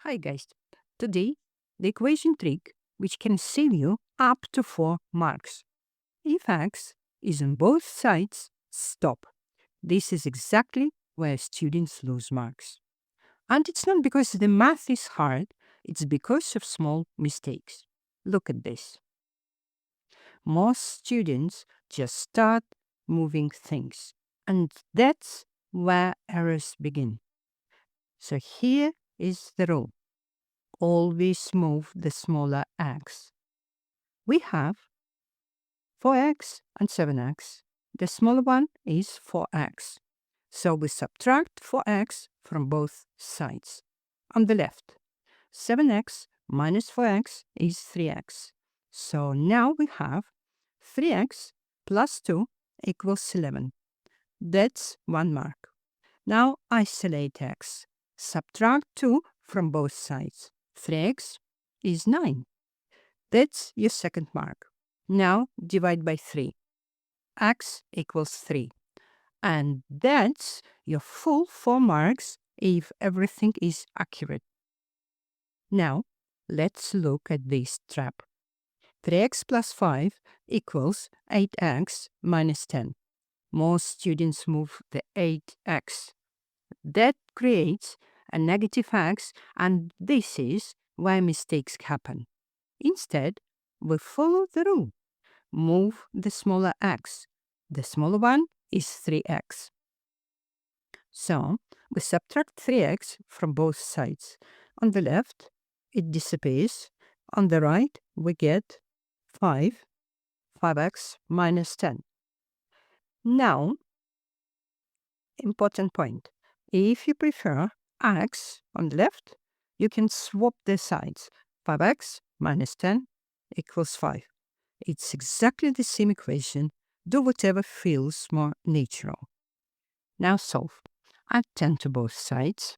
Hi guys, today the equation trick which can save you up to 4 marks. If x is on both sides, stop. This is exactly where students lose marks. And it's not because the math is hard, it's because of small mistakes. Look at this. Most students just start moving things, and that's where errors begin. So here is the rule. Always move the smaller x. We have 4x and 7x. The smaller one is 4x. So we subtract 4x from both sides. On the left, 7x minus 4x is 3x. So now we have 3x plus 2 equals 11. That's 1 mark. Now isolate x. Subtract 2 from both sides. 3x is 9. That's your second mark. Now divide by 3. X equals 3. And that's your full 4 marks if everything is accurate. Now, let's look at this trap. 3x plus 5 equals 8x minus 10. Most students move the 8x. That creates a negative x, and this is why mistakes happen. Instead, we follow the rule. Move the smaller x. The smaller one is 3x. So, we subtract 3x from both sides. On the left, it disappears. On the right, we get 5x minus 10. Now, important point. If you prefer x on the left, you can swap the sides. 5x minus 10 equals 5. It's exactly the same equation. Do whatever feels more natural. Now solve. Add 10 to both sides.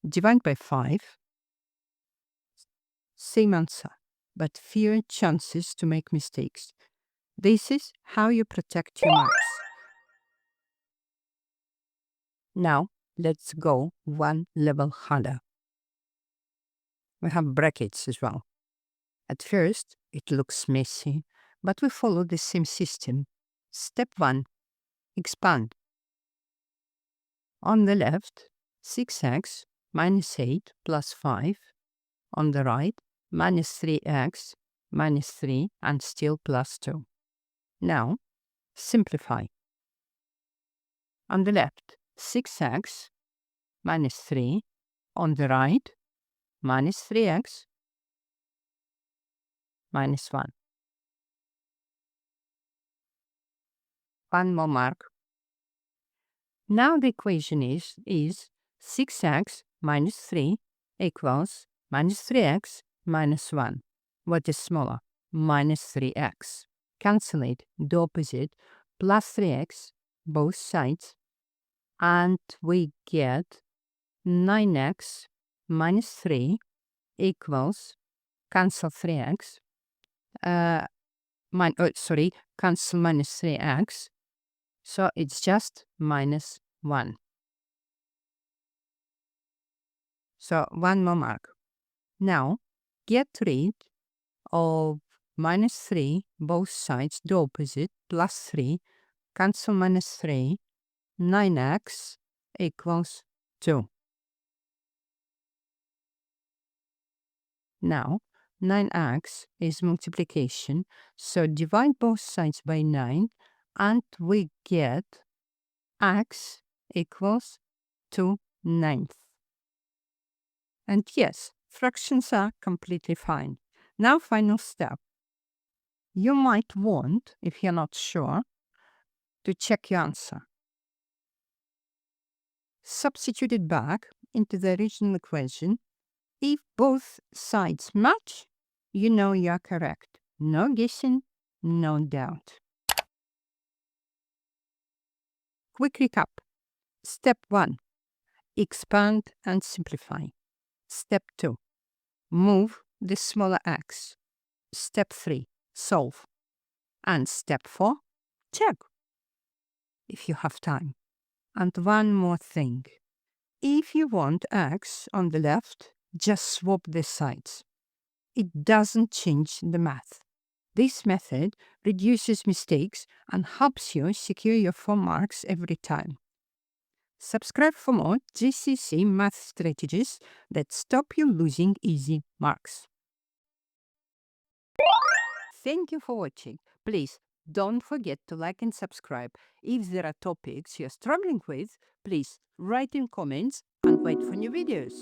Divide by 5. Same answer, but fewer chances to make mistakes. This is how you protect your marks. Now, let's go one level harder. We have brackets as well. At first, it looks messy, but we follow the same system. Step 1. Expand. On the left, 6x minus 8 plus 5. On the right, minus 3x minus 3 and still plus 2. Now, simplify. On the left, 6x minus 3. On the right, minus 3x minus 1. One more mark. Now the equation is 6x minus 3 equals minus 3x minus 1. What is smaller? Minus 3x. Cancel the opposite, plus 3x, both sides, and we get 9x minus 3 equals, cancel 3x, cancel minus 3x, so it's just minus 1. So one more mark. Now, get rid of minus 3, both sides, the opposite, plus 3, cancel minus 3, 9x equals 2. Now, 9x is multiplication, so divide both sides by 9, and we get x equals 2/9. And yes, fractions are completely fine. Now, final step. You might want, if you're not sure, to check your answer. Substitute it back into the original equation. If both sides match, you know you're correct. No guessing, no doubt. Quick recap. Step 1. Expand and simplify. Step 2. Move the smaller x. Step 3. Solve. And step 4. Check if you have time. And one more thing. If you want x on the left, just swap the sides. It doesn't change the math. This method reduces mistakes and helps you secure your 4 marks every time. Subscribe for more GCSE Math strategies that stop you losing easy marks. Thank you for watching. Please don't forget to like and subscribe. If there are topics you're struggling with, please write in comments and wait for new videos.